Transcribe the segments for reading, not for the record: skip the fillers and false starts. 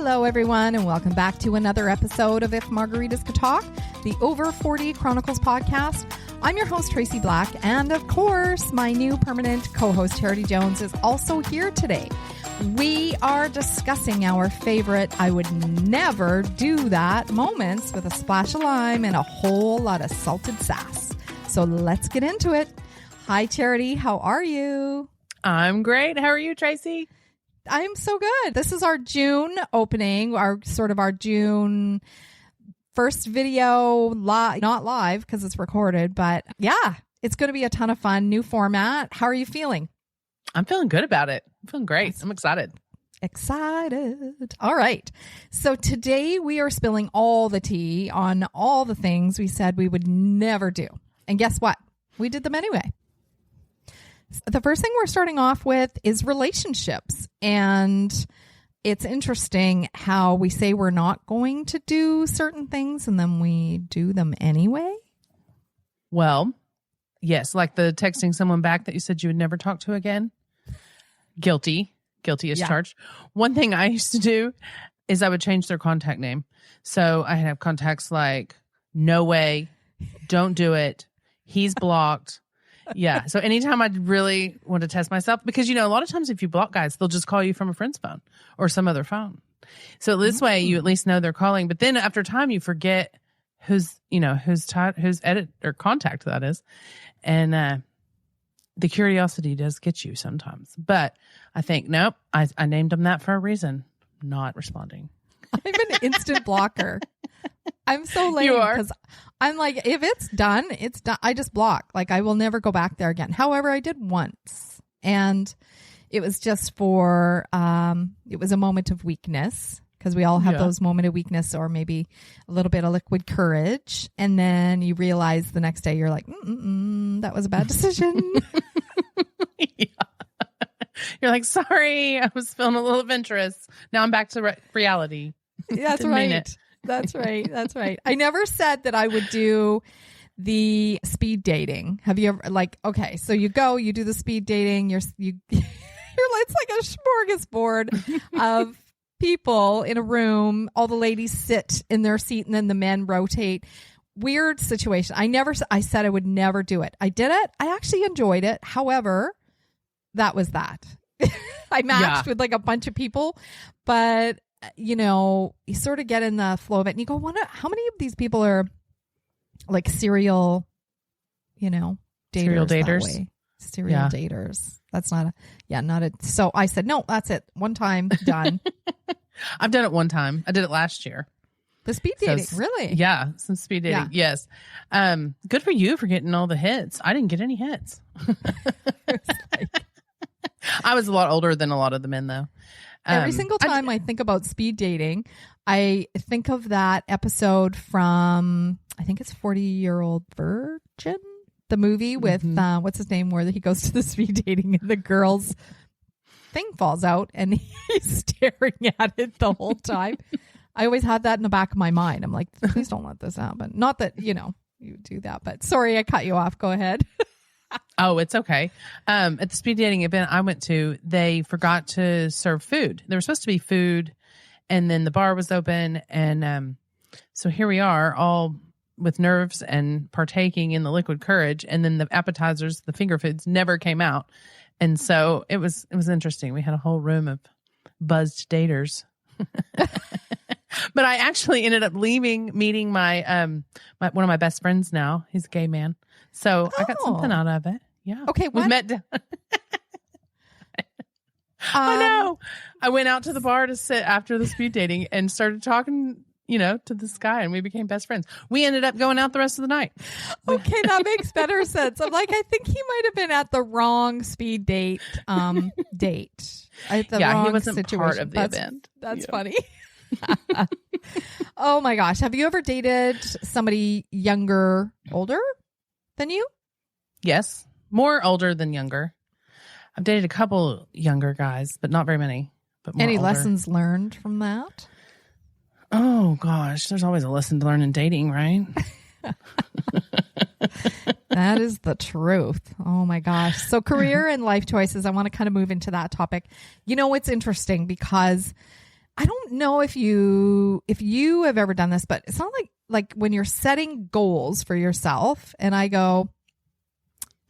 Hello, everyone, and welcome back to another episode of If Margaritas Could Talk, the Over 40 Chronicles podcast. I'm your host, Tracee Black, and of course, my new permanent co-host, Charity Jones, is also here today. We are discussing our favorite I would never do that moments with a splash of lime and a whole lot of salted sass. So let's get into it. Hi, Charity. How are you? I'm great. How are you, Tracee? I'm so good. This is our June opening, our June first video, not live because it's recorded, but yeah, it's going to be a ton of fun. New format. How are you feeling? I'm feeling good about it. I'm feeling great. I'm excited. Excited. All right. So today we are spilling all the tea on all the things we said we would never do. And guess what? We did them anyway. The first thing we're starting off with is relationships. And it's interesting how we say we're not going to do certain things and then we do them anyway. Well, yes, like the texting someone back that you said you would never talk to again. Guilty as charged. One thing I used to do is I would change their contact name. So I have contacts like, no way, don't do it, he's blocked. Yeah. So anytime I really want to test myself, because, you know, a lot of times if you block guys, they'll just call you from a friend's phone or some other phone. So this way you at least know they're calling. But then after time, you forget whose edit or contact that is. And the curiosity does get you sometimes. But I think, nope, I named them that for a reason. Not responding. I'm an instant blocker. I'm so lame because I'm like, if it's done, it's done. I just block. Like, I will never go back there again. However, I did once, and it was just for, it was a moment of weakness, because we all have those moment of weakness, or maybe a little bit of liquid courage. And then you realize the next day you're like, that was a bad decision. Yeah. You're like, sorry, I was feeling a little adventurous. Now I'm back to reality. That's right. That's right. That's right. I never said that I would do the speed dating. Have you ever, like, okay, so you do the speed dating. You're it's like a smorgasbord of people in a room. All the ladies sit in their seat and then the men rotate. Weird situation. I said I would never do it. I did it. I actually enjoyed it. However, that was that. I matched with like a bunch of people, but you know, you sort of get in the flow of it and you go, how many of these people are like serial daters. Serial daters. That's not so I said, no, that's it. One time, done. I've done it one time. I did it last year. The speed dating, really? Yeah, some speed dating. Yeah. Yes. Good for you for getting all the hits. I didn't get any hits. I was a lot older than a lot of the men, though. Every single time I think about speed dating, I think of that episode from, I think it's 40-Year-Old Virgin, the movie with, what's his name, where he goes to the speed dating and the girl's thing falls out and he's staring at it the whole time. I always had that in the back of my mind. I'm like, please don't let this happen. Not that, you do that, but sorry, I cut you off. Go ahead. Oh, it's okay. At the speed dating event I went to, they forgot to serve food. There was supposed to be food, and then the bar was open. And so here we are, all with nerves and partaking in the liquid courage. And then the appetizers, the finger foods, never came out. And so it was interesting. We had a whole room of buzzed daters. But I actually ended up meeting my one of my best friends now. He's a gay man. So I got something out of it. Yeah. Okay. We met. I know. I went out to the bar to sit after the speed dating and started talking, to this guy, and we became best friends. We ended up going out the rest of the night. Okay. That makes better sense. I'm like, I think he might have been at the wrong speed date, date. At the wrong he wasn't situation. Part of the event. That's funny. Oh my gosh. Have you ever dated somebody older than you? Yes. More older than younger. I've dated a couple younger guys, but not very many. But Any older. Lessons learned from that? Oh gosh, there's always a lesson to learn in dating, right? That is the truth. Oh my gosh. So career and life choices, I want to kind of move into that topic. It's interesting because I don't know if you have ever done this, but it's not like when you're setting goals for yourself and I go,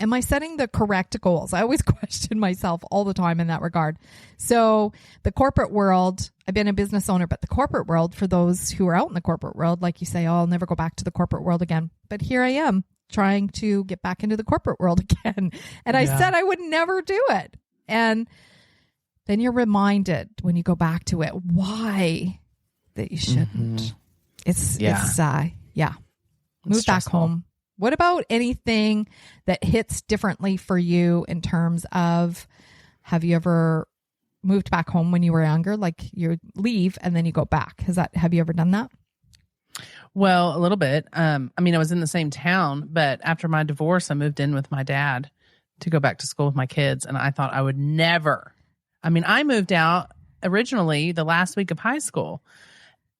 am I setting the correct goals? I always question myself all the time in that regard. So the corporate world, I've been a business owner, but the corporate world, for those who are out in the corporate world, like you say, oh, I'll never go back to the corporate world again. But here I am trying to get back into the corporate world again. And I said I would never do it. And then you're reminded when you go back to it, why that you shouldn't. Mm-hmm. It's move stressful. Back home. What about anything that hits differently for you in terms of, have you ever moved back home when you were younger? Like you leave and then you go back. Have you ever done that? Well, a little bit. I was in the same town, but after my divorce, I moved in with my dad to go back to school with my kids. And I thought I would never. I moved out originally the last week of high school.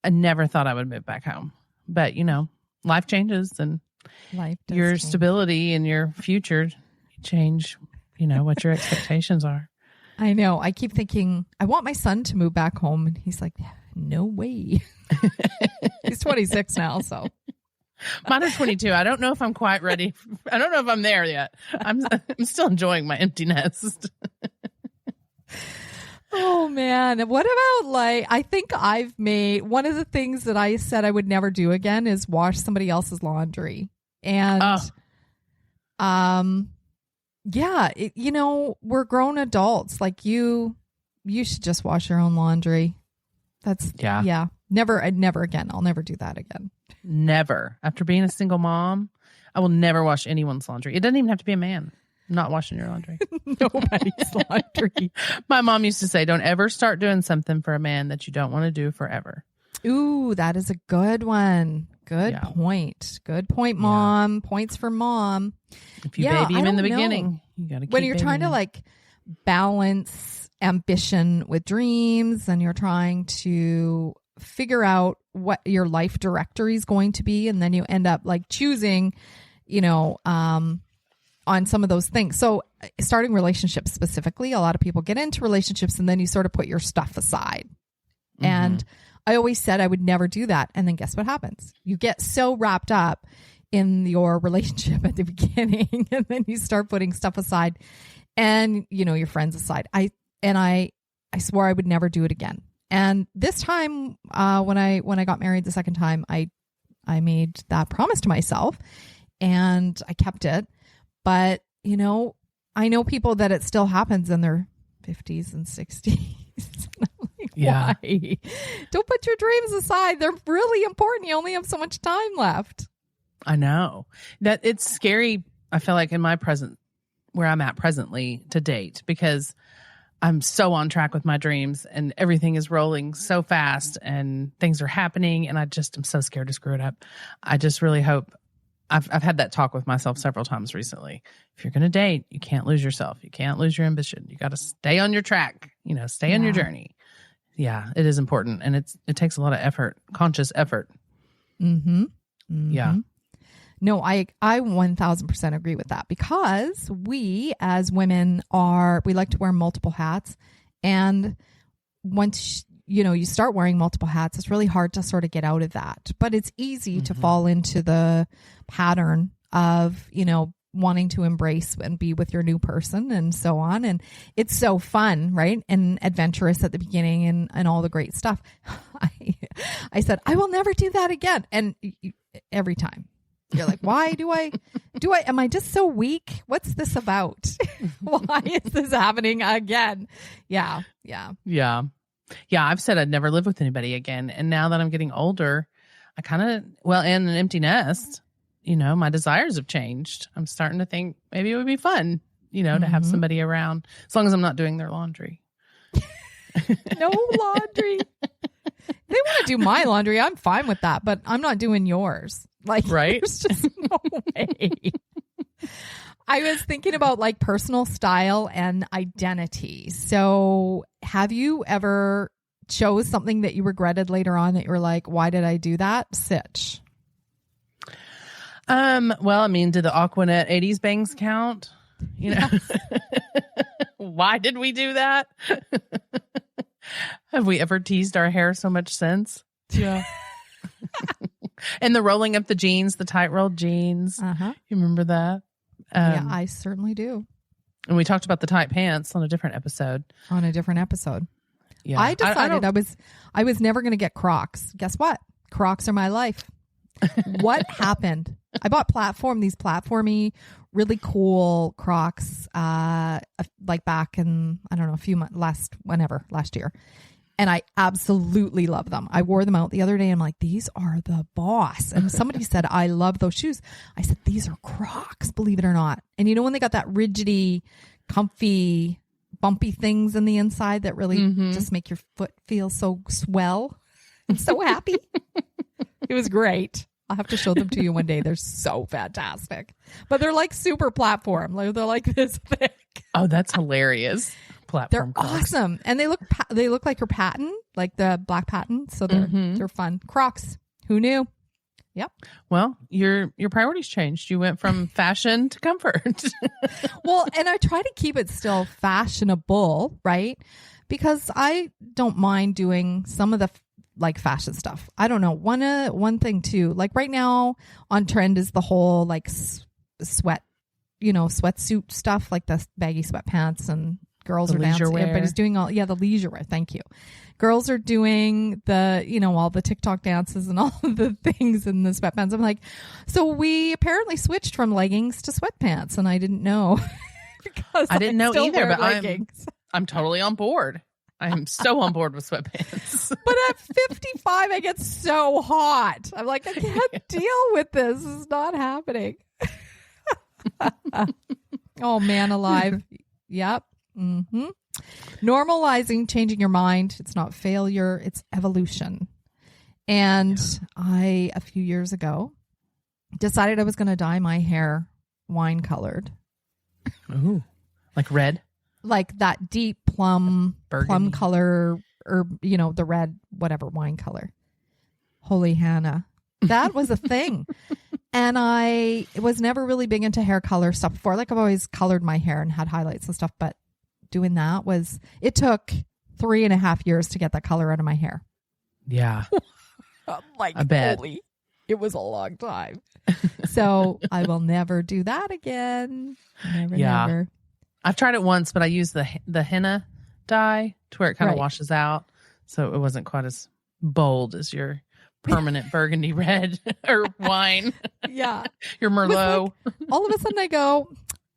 I never thought I would move back home. But, life changes and your change. Stability and your future change, what your expectations are. I know. I keep thinking, I want my son to move back home. And he's like, no way. He's 26 now, so. Mine are 22. I don't know if I'm quite ready. I don't know if I'm there yet. I'm still enjoying my empty nest. Oh man. What about I think I've made one of the things that I said I would never do again is wash somebody else's laundry. And, we're grown adults. Like you should just wash your own laundry. Never again. I'll never do that again. Never. After being a single mom, I will never wash anyone's laundry. It doesn't even have to be a man. I'm not washing your laundry. Nobody's laundry. My mom used to say, don't ever start doing something for a man that you don't want to do forever. Ooh, that is a good one. Good point. Good point, Mom. Yeah. Points for Mom. If you baby him in the beginning, you got to keep when you're trying to balance ambition with dreams and you're trying to figure out what your life directory is going to be, and then you end up choosing, on some of those things. So starting relationships specifically, a lot of people get into relationships and then you sort of put your stuff aside. Mm-hmm. And I always said I would never do that. And then guess what happens? You get so wrapped up in your relationship at the beginning and then you start putting stuff aside and, your friends aside. I swore I would never do it again. And this time, when I got married the second time, I made that promise to myself and I kept it. But, I know people that it still happens in their 50s and 60s. Why? Don't put your dreams aside. They're really important. You only have so much time left. I know. That it's scary, I feel like, in my present, where I'm at presently to date, because I'm so on track with my dreams and everything is rolling so fast and things are happening. And I'm so scared to screw it up. I just really hope. I've had that talk with myself several times recently. If you're going to date, you can't lose yourself. You can't lose your ambition. You got to stay on your track, stay on your journey. Yeah, it is important. And it takes a lot of effort, conscious effort. Mm-hmm. Mm-hmm. Yeah. No, I 1000% agree with that, because we as women we like to wear multiple hats. And once you start wearing multiple hats, it's really hard to sort of get out of that. But it's easy to fall into the pattern of, wanting to embrace and be with your new person and so on. And it's so fun, right? And adventurous at the beginning and all the great stuff. I said, I will never do that again. And every time you're like, why am I just so weak? What's this about? Why is this happening again? Yeah. Yeah, I've said I'd never live with anybody again. And now that I'm getting older, and an empty nest, my desires have changed. I'm starting to think maybe it would be fun, to have somebody around, as long as I'm not doing their laundry. No laundry. They want to do my laundry. I'm fine with that, but I'm not doing yours. Right? There's just no way. I was thinking about personal style and identity. So have you ever chose something that you regretted later on that you were like, why did I do that? Sitch. Do the Aquanet 80s bangs count? Yes. Why did we do that? Have we ever teased our hair so much since? Yeah. And the rolling up the jeans, the tight rolled jeans. Uh-huh. You remember that? Yeah, I certainly do. And we talked about the tight pants on a different episode. Yeah. I decided I was never going to get Crocs. Guess what? Crocs are my life. What happened? I bought these platformy, really cool Crocs, like back in, I don't know, a few months, last year. And I absolutely love them. I wore them out the other day. And I'm like, these are the boss. And somebody said, I love those shoes. I said, these are Crocs, believe it or not. And you know, when they got that rigidy, comfy, bumpy things in the inside that really just make your foot feel so swell and so happy. It was great. I'll have to show them to you one day. They're so fantastic. But they're like super platform. Like, they're like this thick. Oh, that's hilarious. Platform They're Crocs. awesome. And they look like your patent, like the black patent. So they're fun. Crocs. Who knew? Yep. Well, your priorities changed. You went from fashion to comfort. Well, and I try to keep it still fashionable, right? Because I don't mind doing some of the like fashion stuff. I don't know. One thing too, like right now on trend is the whole like sweatsuit stuff, like the baggy sweatpants, and girls are dancing. Everybody's doing the leisure wear. Thank you. Girls are doing all the TikTok dances and all of the things in the sweatpants. I'm like, so we apparently switched from leggings to sweatpants, and I didn't know. Because I didn't know either, but leggings. I'm totally on board. I am so on board with sweatpants. But at 55, I get so hot. I'm like, I can't deal with this. This is not happening. Oh, man alive. Yep. Mm-hmm. Normalizing changing your mind. It's not failure. It's evolution. And I, a few years ago, decided I was going to dye my hair wine colored. Ooh, like red? Like that deep plum color, or, the red, whatever, wine color. Holy Hannah. That was a thing. And I was never really big into hair color stuff before. Like, I've always colored my hair and had highlights and stuff, but doing that it took 3.5 years to get that color out of my hair. Yeah. Like, I bet. Holy, it was a long time. So I will never do that again. Never. I've tried it once, but I used the henna dye to where it kind of washes out. So it wasn't quite as bold as your permanent burgundy red or wine. Yeah. Your Merlot. Like, all of a sudden I go,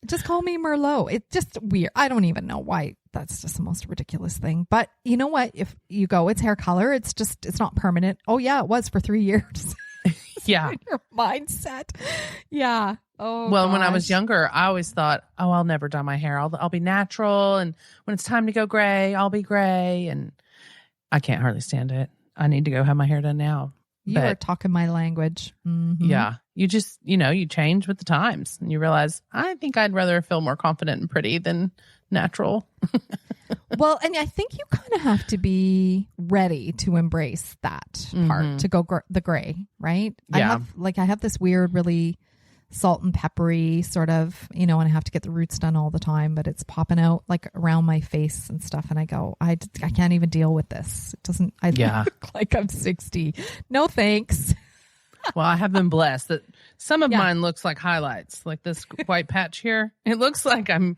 just call me Merlot. It's just weird. I don't even know why. That's just the most ridiculous thing. But you know what? If you go, it's hair color. It's not permanent. Oh yeah, it was for 3 years. Yeah. Your mindset. Yeah. Oh, well, when I was younger, I always thought, I'll never dye my hair. I'll be natural. And when it's time to go gray, I'll be gray. And I can't hardly stand it. I need to go have my hair done now. You are talking my language. Mm-hmm. Yeah. You just, you change with the times and you realize, I think I'd rather feel more confident and pretty than natural. Well, and I think you kind of have to be ready to embrace that part, to go the gray, right? Yeah. I have this weird, really salt and peppery sort of, and I have to get the roots done all the time, but it's popping out like around my face and stuff. And I go, I can't even deal with this. It doesn't, look like I'm 60. No, thanks. Well, I have been blessed that some of mine looks like highlights, like this white patch here. It looks like I've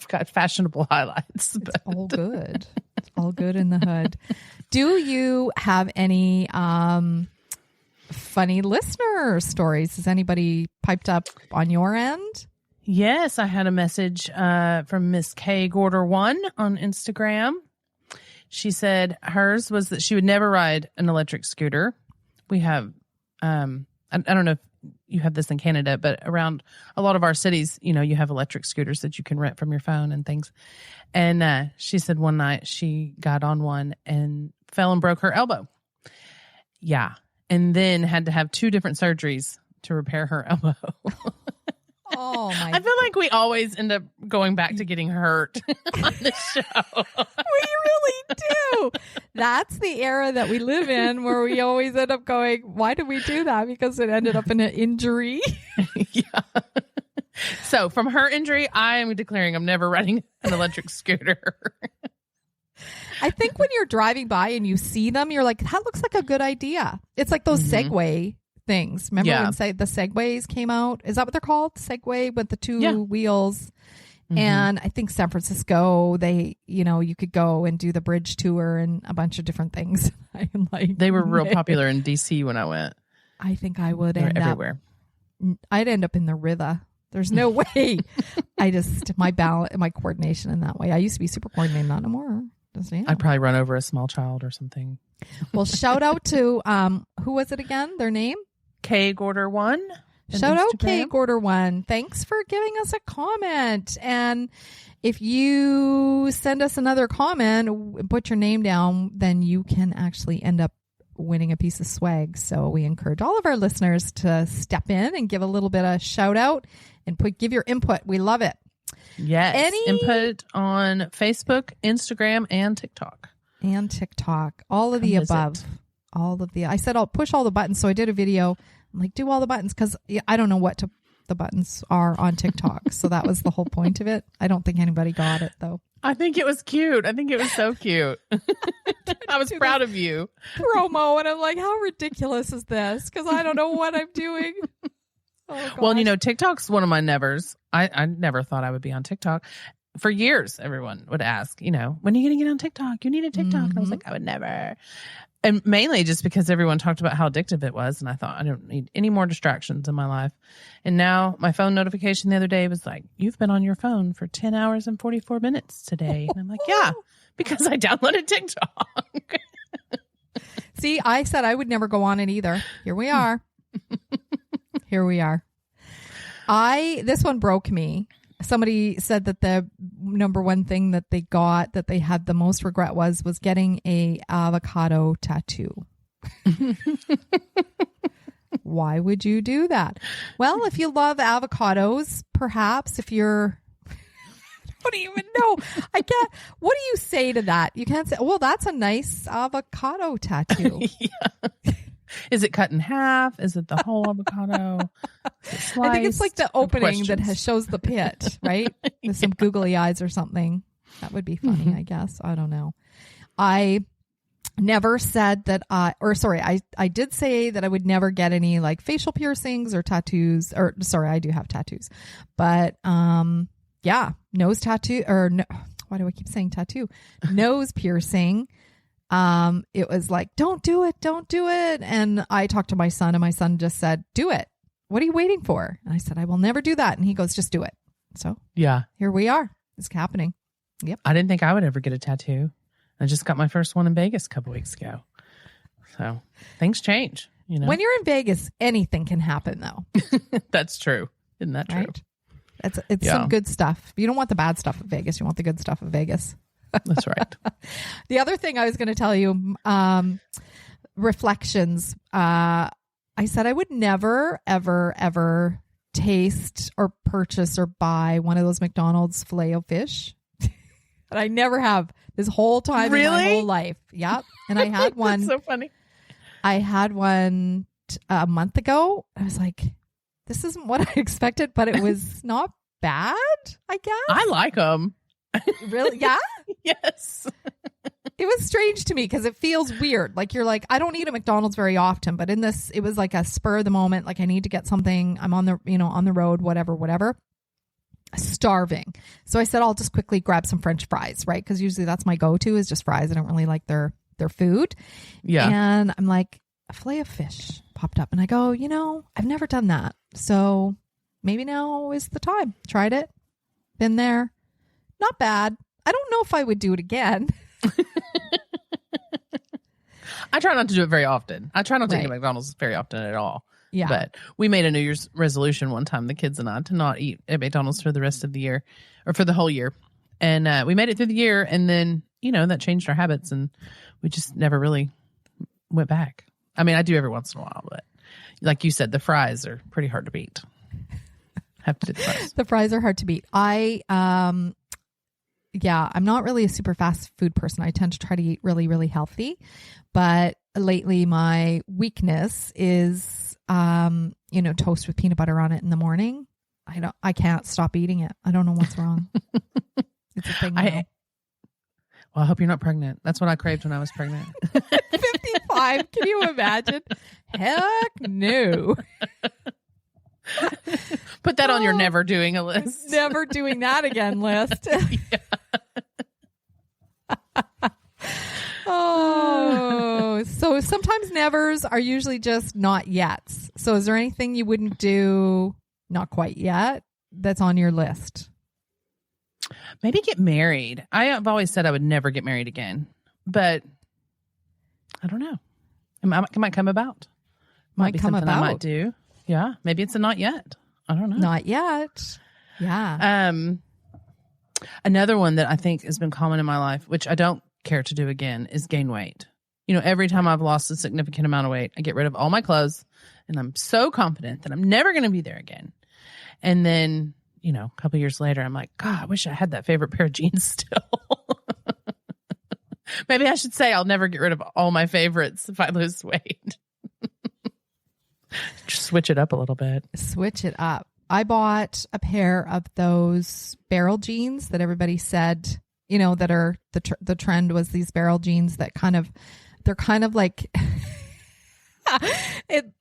got fashionable highlights. But. It's all good. It's all good in the hood. Do you have any funny listener stories? Has anybody piped up on your end? Yes, I had a message from Miss K Gorder 1 on Instagram. She said hers was that she would never ride an electric scooter. We have, I don't know if you have this in Canada, but around a lot of our cities, you have electric scooters that you can rent from your phone and things. And she said one night she got on one and fell and broke her elbow. Yeah. And then had to have 2 different surgeries to repair her elbow. Oh my! I feel like we always end up going back to getting hurt on the show. We really do. That's the era that we live in, where we always end up going, why did we do that? Because it ended up in an injury. Yeah. So from her injury, I am declaring I'm never riding an electric scooter. I think when you're driving by and you see them, you're like, that looks like a good idea. It's like those Segway things. Remember when the Segways came out? Is that what they're called? Segway with the two wheels. And I think San Francisco, you could go and do the bridge tour and a bunch of different things. They were real popular in DC when I went. I think I would end everywhere. I'd end up in the river. There's no way. My balance, my coordination in that way. I used to be super coordinated, not anymore. I'd probably run over a small child or something. Well, shout out to, who was it again? Their name? K Gorder 1. Shout out K Gorder 1. Thanks for giving us a comment. And if you send us another comment, put your name down, then you can actually end up winning a piece of swag. So we encourage all of our listeners to step in and give a little bit of shout out and give your input. We love it. Yes. Input on Facebook, Instagram, and TikTok. All of the above. I said I'll push all the buttons. So I did a video. I'm like, do all the buttons because I don't know what the buttons are on TikTok. So that was the whole point of it. I don't think anybody got it though. I think it was cute. I think it was so cute. I was proud of you. Promo. And I'm like, how ridiculous is this? Because I don't know what I'm doing. Oh, well, TikTok's one of my nevers. I never thought I would be on TikTok. For years, everyone would ask, when are you going to get on TikTok? You need a TikTok. And I was like, I would never. And mainly just because everyone talked about how addictive it was. And I thought, I don't need any more distractions in my life. And now my phone notification the other day was like, you've been on your phone for 10 hours and 44 minutes today. And I'm like, yeah, because I downloaded TikTok. See, I said I would never go on it either. Here we are. This one broke me. Somebody said that the number one thing that they had the most regret was getting a avocado tattoo. Why would you do that? Well, if you love avocados, perhaps if you're, I don't even know. I can't. What do you say to that? You can't say, well, that's a nice avocado tattoo. Yeah. Is it cut in half? Is it the whole avocado? I think it's like the opening that shows the pit, right? With some googly eyes or something. That would be funny, I guess. I don't know. I never said that I did say that I would never get any like facial piercings or tattoos, I do have tattoos. But nose tattoo why do I keep saying tattoo? Nose piercing. It was like, don't do it. And I talked to my son and my son just said, do it. What are you waiting for? And I said, I will never do that. And he goes, just do it. So yeah, here we are. It's happening. Yep. I didn't think I would ever get a tattoo. I just got my first one in Vegas a couple weeks ago. So things change, When you're in Vegas, anything can happen though. That's true. Isn't that true? Right? It's some good stuff. You don't want the bad stuff of Vegas. You want the good stuff of Vegas. That's right. The other thing I was going to tell you, reflections. I said I would never, ever, ever taste or purchase or buy one of those McDonald's Filet-O-Fish. And I never have this whole time in my whole life. Yep. And I had one. That's so funny. I had one a month ago. I was like, this isn't what I expected, but it was not bad, I guess. I like them. Really? Yeah? Yes. It was strange to me because it feels weird. Like you're like, I don't eat at McDonald's very often, but in this, it was like a spur of the moment. Like I need to get something. I'm on the, on the road, whatever. Starving. So I said, I'll just quickly grab some French fries, right? Because usually that's my go-to is just fries. I don't really like their food. Yeah. And I'm like, a fillet of fish popped up and I go, I've never done that. So maybe now is the time. Tried it. Been there. Not bad. I don't know if I would do it again. I try not to do it very often. I try not to eat at McDonald's very often at all. Yeah. But we made a New Year's resolution one time, the kids and I, to not eat at McDonald's for the rest of the year or for the whole year. And we made it through the year and then, that changed our habits and we just never really went back. I mean, I do every once in a while, but like you said, the fries are pretty hard to beat. Have to do the fries. The fries are hard to beat. I'm not really a super fast food person. I tend to try to eat really, really healthy. But lately my weakness is, toast with peanut butter on it in the morning. I can't stop eating it. I don't know what's wrong. It's a thing now. Well, I hope you're not pregnant. That's what I craved when I was pregnant. 55. Can you imagine? Heck no. Put that on your never doing a list. Never doing that again list. Oh, so sometimes nevers are usually just not yets. So is there anything you wouldn't do not quite yet that's on your list? Maybe get married. I have always said I would never get married again, but I don't know. It might come about. Might be something I might do. Yeah. Maybe it's a not yet. I don't know. Not yet. Yeah. Another one that I think has been common in my life, which I don't care to do again, is gain weight. Every time I've lost a significant amount of weight, I get rid of all my clothes and I'm so confident that I'm never going to be there again. And then, a couple years later, I'm like, God, I wish I had that favorite pair of jeans still. Maybe I should say I'll never get rid of all my favorites if I lose weight. Just switch it up a little bit. Switch it up. I bought a pair of those barrel jeans that everybody said, that are the trend was these barrel jeans that they're kind of like,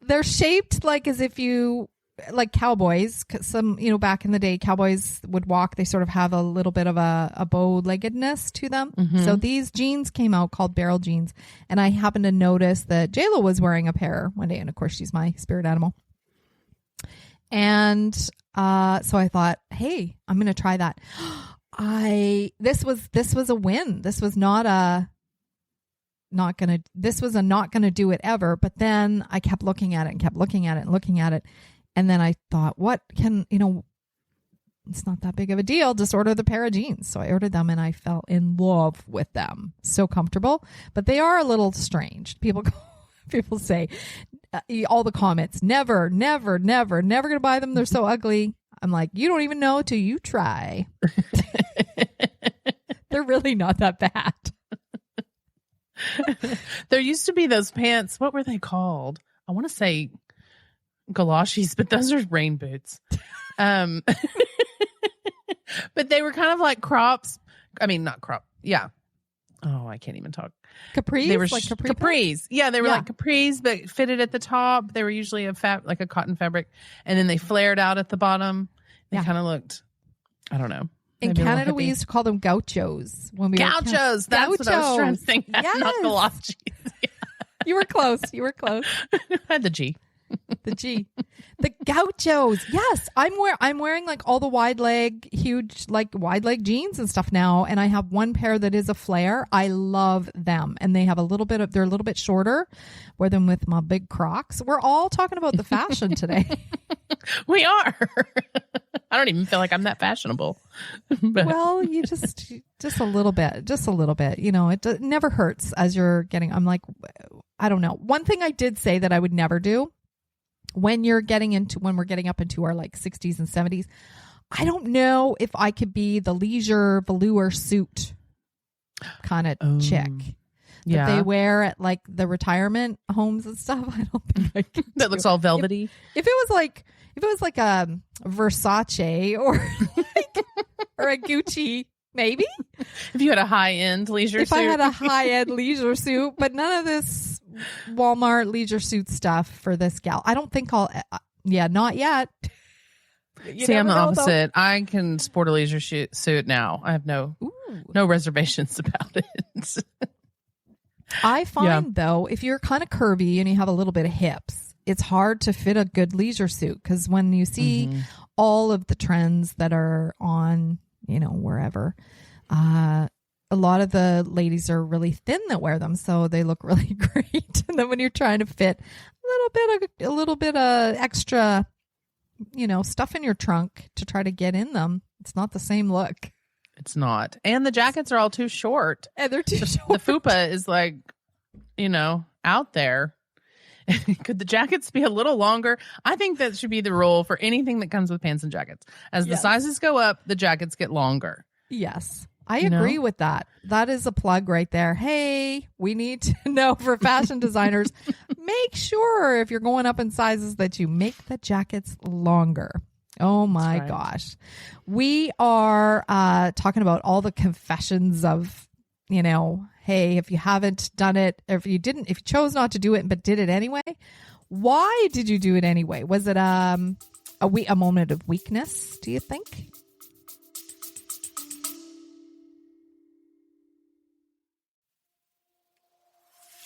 they're shaped like as if you, like cowboys, some, back in the day, cowboys would walk. They sort of have a little bit of a bow-leggedness to them. Mm-hmm. So these jeans came out called barrel jeans. And I happened to notice that JLo was wearing a pair one day. And of course, she's my spirit animal. And so I thought, hey, I'm going to try that. This was a win. This was not not gonna do it ever. But then I kept looking at it and kept looking at it and looking at it. And then I thought, it's not that big of a deal. Just order the pair of jeans. So I ordered them and I fell in love with them. So comfortable, but they are a little strange. People say all the comments, never going to buy them. They're so ugly. I'm like, you don't even know till you try. They're really not that bad. There used to be those pants. What were they called? I want to say galoshes, but those are rain boots. But they were kind of like crops. I mean, not crop. Yeah. Oh, I can't even talk. Capris? They were like capris. Yeah, they were like capris, but fitted at the top. They were usually like a cotton fabric, and then they flared out at the bottom. They kind of looked, I don't know. In Canada, we used to call them gauchos. Gauchos. That's what I was trying to think. Yes. Not galoshes. Yeah. You were close. I had the G. The G. The gauchos. Yes. I'm wearing like all the huge wide leg jeans and stuff now. And I have one pair that is a flare. I love them. And they have they're a little bit shorter. Wear them with my big Crocs. We're all talking about the fashion today. We are. I don't even feel like I'm that fashionable. But. Well, you just a little bit. It never hurts as you're getting, I'm like, I don't know. One thing I did say that I would never do when we're getting up into our like 60s and 70s, I don't know if I could be the leisure velour suit kind of chick that they wear at like the retirement homes and stuff. I don't think I could. That looks all velvety. If it was like a Versace or a Gucci, maybe. If you had a high-end leisure suit. If I had a high-end leisure suit, but none of this Walmart leisure suit stuff for this gal. I don't think not yet. See, I'm the opposite. I can sport a leisure suit now. I have no reservations about it. I find, though, if you're kind of curvy and you have a little bit of hips, it's hard to fit a good leisure suit because when you see all of the trends that are on, wherever, a lot of the ladies are really thin that wear them, so they look really great. And then when you're trying to fit a little bit of extra, stuff in your trunk to try to get in them, it's not the same look. It's not. And the jackets are all too short. And they're too short. The fupa is like, out there. Could the jackets be a little longer? I think that should be the rule for anything that comes with pants and jackets. As the sizes go up, the jackets get longer. Yes. I agree with that. That is a plug right there. Hey, we need to know for fashion designers, make sure if you're going up in sizes that you make the jackets longer. Oh my gosh. We are talking about all the confessions of hey, if you haven't done it, if you chose not to do it, but did it anyway, why did you do it anyway? Was it a moment of weakness, do you think?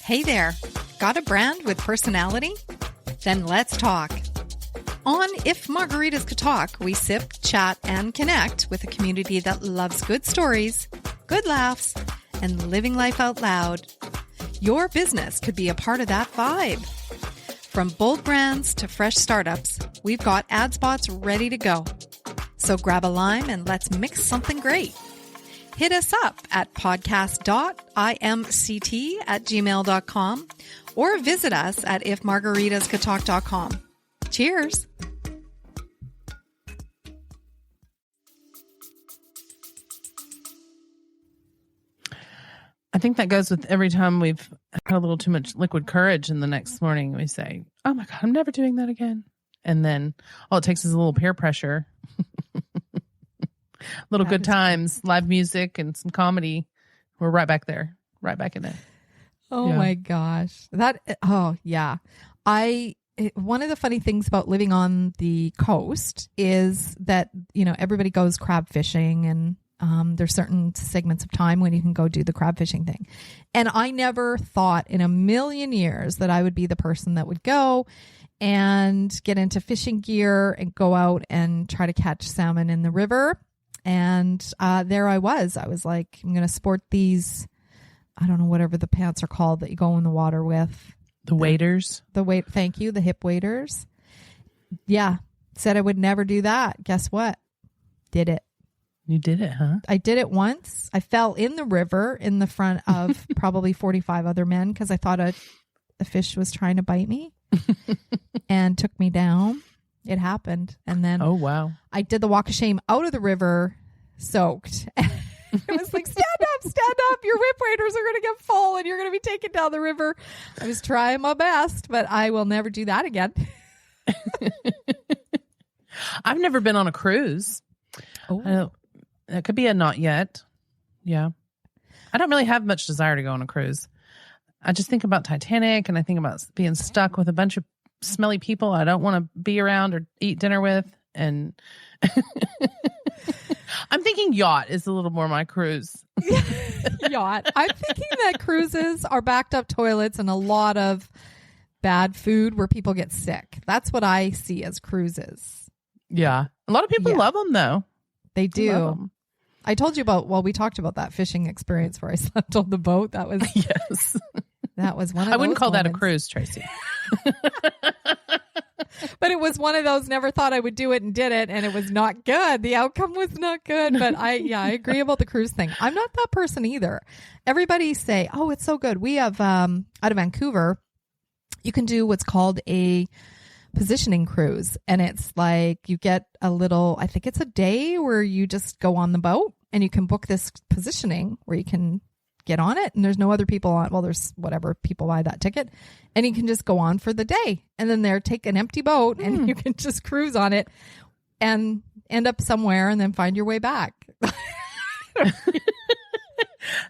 Hey there, got a brand with personality? Then let's talk. On If Margaritas Could Talk, we sip, chat, and connect with a community that loves good stories, good laughs, and living life out loud. Your business could be a part of that vibe. From bold brands to fresh startups, we've got ad spots ready to go. So grab a lime and let's mix something great. Hit us up at podcast.imct@gmail.com or visit us at ifmargaritascoulddtalk.com. Cheers. I think that goes with every time we've had a little too much liquid courage, and the next morning we say, oh my God, I'm never doing that again. And then all it takes is a little peer pressure. Little good times, live music, and some comedy. We're right back there, right back in it. Oh my gosh. Yeah. One of the funny things about living on the coast is that, everybody goes crab fishing, and there's certain segments of time when you can go do the crab fishing thing. And I never thought in a million years that I would be the person that would go and get into fishing gear and go out and try to catch salmon in the river. And there I was like, I'm going to sport these, I don't know, whatever the pants are called that you go in the water with. The waders. Thank you. The hip waders. Yeah. Said I would never do that. Guess what? Did it. You did it, huh? I did it once. I fell in the river in the front of probably 45 other men because I thought a fish was trying to bite me and took me down. It happened. And then oh wow, I did the walk of shame out of the river soaked. It was like, stand up. Your whip waders are going to get full and you're going to be taken down the river. I was trying my best, but I will never do that again. I've never been on a cruise. Oh, that could be a not yet. Yeah. I don't really have much desire to go on a cruise. I just think about Titanic, and I think about being stuck with a bunch of smelly people I don't want to be around or eat dinner with. And I'm thinking yacht is a little more my cruise. Yacht. I'm thinking that cruises are backed up toilets and a lot of bad food where people get sick. That's what I see as cruises. Yeah. A lot of people love them, though. They do. I told you we talked about that fishing experience where I slept on the boat. That was yes. That was one of those. I wouldn't call moments. that a cruise, Tracee. But it was one of those, never thought I would do it and did it, and it was not good. The outcome was not good. But I agree about the cruise thing. I'm not that person either. Everybody say, oh, it's so good. We have out of Vancouver, you can do what's called a positioning cruise, and it's like you get a little, I think it's a day where you just go on the boat and you can book this positioning where you can get on it and there's no other people on. Well, there's whatever people buy that ticket, and you can just go on for the day, and then take an empty boat and you can just cruise on it and end up somewhere and then find your way back.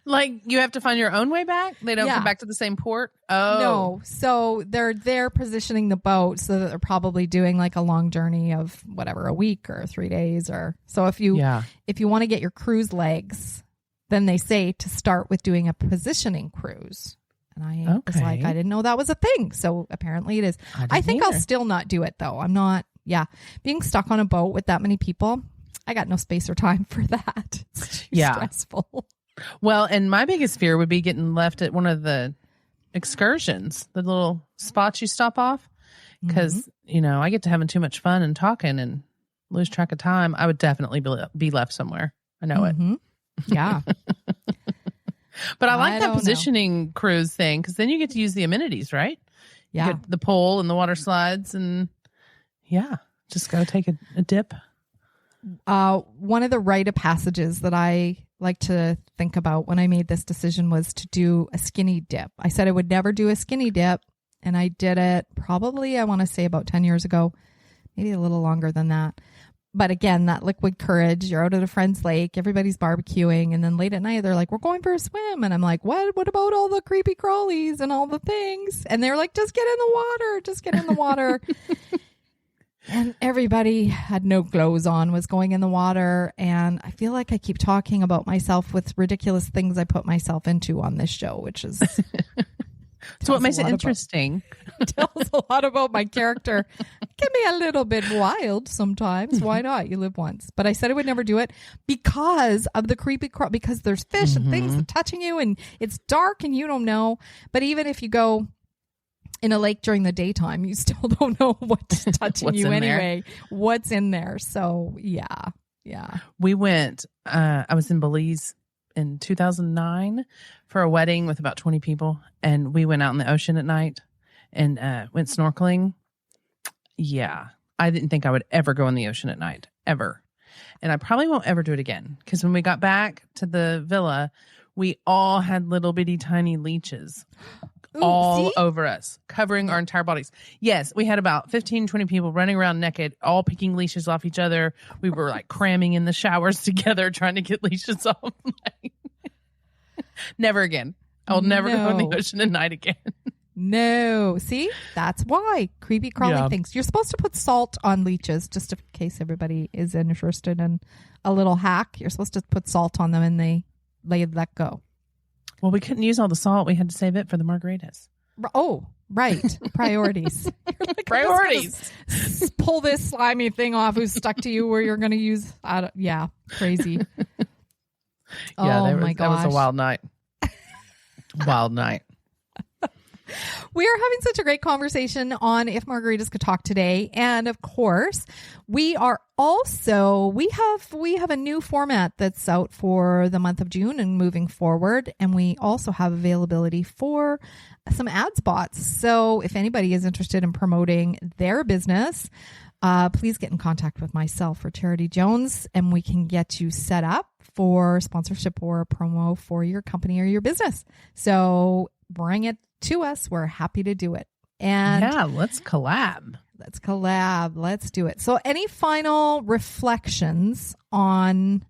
Like you have to find your own way back? They don't come back to the same port? Oh. No. So they're positioning the boat so that they're probably doing like a long journey of whatever, a week or 3 days or so. If you want to get your cruise legs, then they say to start with doing a positioning cruise. And I was like, I didn't know that was a thing. So apparently it is. I think I'll still not do it though. I'm not, being stuck on a boat with that many people, I got no space or time for that. It's too stressful. Well, and my biggest fear would be getting left at one of the excursions, the little spots you stop off. Because, I get to having too much fun and talking and lose track of time. I would definitely be left somewhere. I know it. Yeah. But I like that positioning cruise thing because then you get to use the amenities, right? Yeah. You get the pole and the water slides and just go take a dip. One of the rite of passages that I like to think about when I made this decision was to do a skinny dip. I said I would never do a skinny dip, and I did it probably, I want to say about 10 years ago, maybe a little longer than that. But again, that liquid courage, you're out at a friend's lake, everybody's barbecuing, and then late at night, they're like, we're going for a swim. And I'm like, what? What about all the creepy crawlies and all the things? And they're like, just get in the water. Just get in the water. And everybody had no clothes on, was going in the water. And I feel like I keep talking about myself with ridiculous things I put myself into on this show, which is... So what makes it interesting? Tells a lot about my character. Can be a little bit wild sometimes. Why not? You live once. But I said I would never do it because of the creepy because there's fish and things touching you and it's dark and you don't know. But even if you go in a lake during the daytime, you still don't know what's touching you anyway. What's in there. So yeah. We went, I was in Belize in 2009 for a wedding with about 20 people. And we went out in the ocean at night and went snorkeling. Yeah. I didn't think I would ever go in the ocean at night, ever. And I probably won't ever do it again. Because when we got back to the villa, we all had little bitty tiny leeches all over us, covering our entire bodies. Yes, we had about 15, 20 people running around naked, all picking leashes off each other. We were like cramming in the showers together, trying to get leashes off. Never again. I'll never go in the ocean at night again. No. See? That's why. Creepy crawly things. You're supposed to put salt on leeches, just in case everybody is interested in a little hack. You're supposed to put salt on them and they let go. Well, we couldn't use all the salt. We had to save it for the margaritas. Oh, right. Priorities. Like, priorities. Pull this slimy thing off who's stuck to you where you're going to use. Crazy. My gosh. That was a wild night. Wild night. We are having such a great conversation on If Margaritas Could Talk today. And of course, we have a new format that's out for the month of June and moving forward. And we also have availability for some ad spots. So if anybody is interested in promoting their business, please get in contact with myself or Charity Jones and we can get you set up for sponsorship or a promo for your company or your business. So bring it to us. We're happy to do it. And yeah, let's collab. Let's do it. So any final reflections on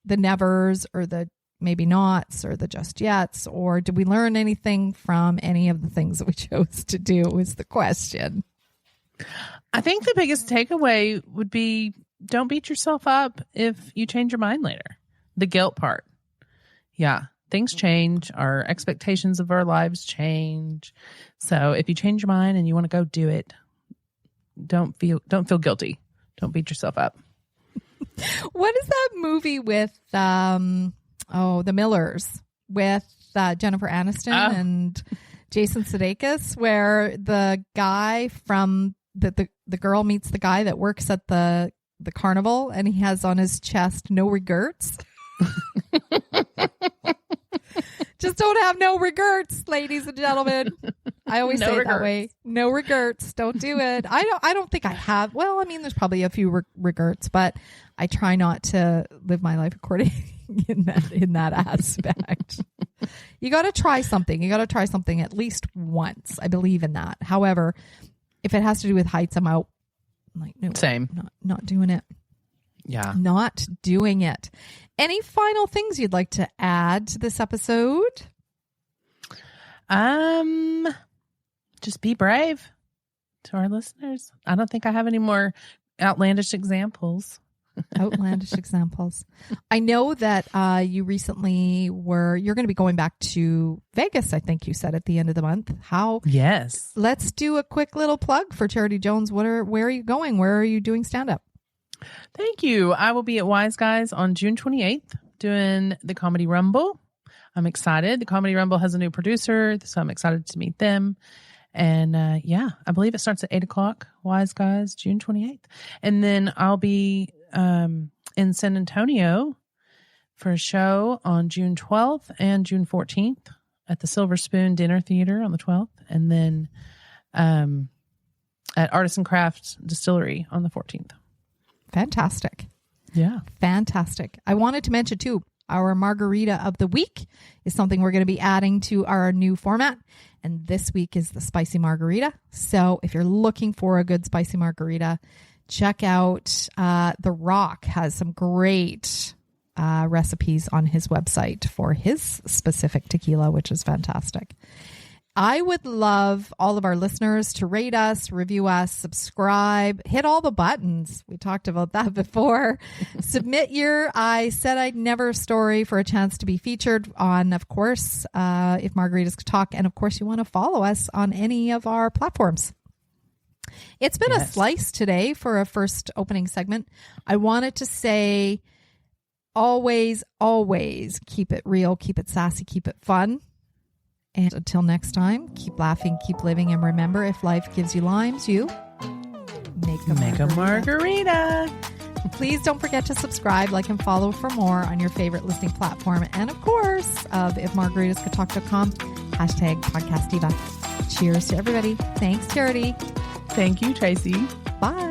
the nevers or the maybe nots or the just yets, or did we learn anything from any of the things that we chose to do is the question. I think the biggest takeaway would be don't beat yourself up if you change your mind later. The guilt part. Yeah. Things change. Our expectations of our lives change. So if you change your mind and you want to go do it, don't feel guilty. Don't beat yourself up. What is that movie with The Millers with Jennifer Aniston and Jason Sudeikis, where the guy from the girl meets the guy that works at the carnival and he has on his chest no regrets. Just don't have no regrets, ladies and gentlemen. I always say it that way. No regrets. Don't do it. I don't think I have. Well, I mean, there's probably a few regrets, but I try not to live my life according in that aspect. You got to try something. You got to try something at least once. I believe in that. However, if it has to do with heights, I'm out. I'm like, no, same. Not doing it. Yeah. Not doing it. Any final things you'd like to add to this episode? Just be brave to our listeners. I don't think I have any more outlandish examples. Outlandish examples. I know that you recently you're going to be going back to Vegas, I think you said at the end of the month. How? Yes. Let's do a quick little plug for Charity Jones. Where are you going? Where are you doing stand-up? Thank you. I will be at Wise Guys on June 28th doing the Comedy Rumble. I'm excited. The Comedy Rumble has a new producer, so I'm excited to meet them. And I believe it starts at 8:00. Wise Guys, June 28th. And then I'll be in San Antonio for a show on June 12th and June 14th at the Silver Spoon Dinner Theater on the 12th. And then at Artisan Craft Distillery on the 14th. Fantastic. Yeah. Fantastic. I wanted to mention too, our Margarita of the week is something we're going to be adding to our new format. And this week is the spicy margarita. So if you're looking for a good spicy margarita, check out The Rock has some great recipes on his website for his specific tequila, which is fantastic. I would love all of our listeners to rate us, review us, subscribe, hit all the buttons. We talked about that before. Submit your I Said I'd Never story for a chance to be featured on, of course, If Margaritas Could Talk. And of course, you want to follow us on any of our platforms. It's been a slice today for a first opening segment. I wanted to say, always, always keep it real, keep it sassy, keep it fun. And until next time, keep laughing, keep living, and remember, if life gives you limes, you make a margarita. Please don't forget to subscribe, like, and follow for more on your favorite listening platform. And of course, of ifmargaritascouldtalk.com, #podcastdiva. Cheers to everybody. Thanks, Charity. Thank you, Tracee. Bye.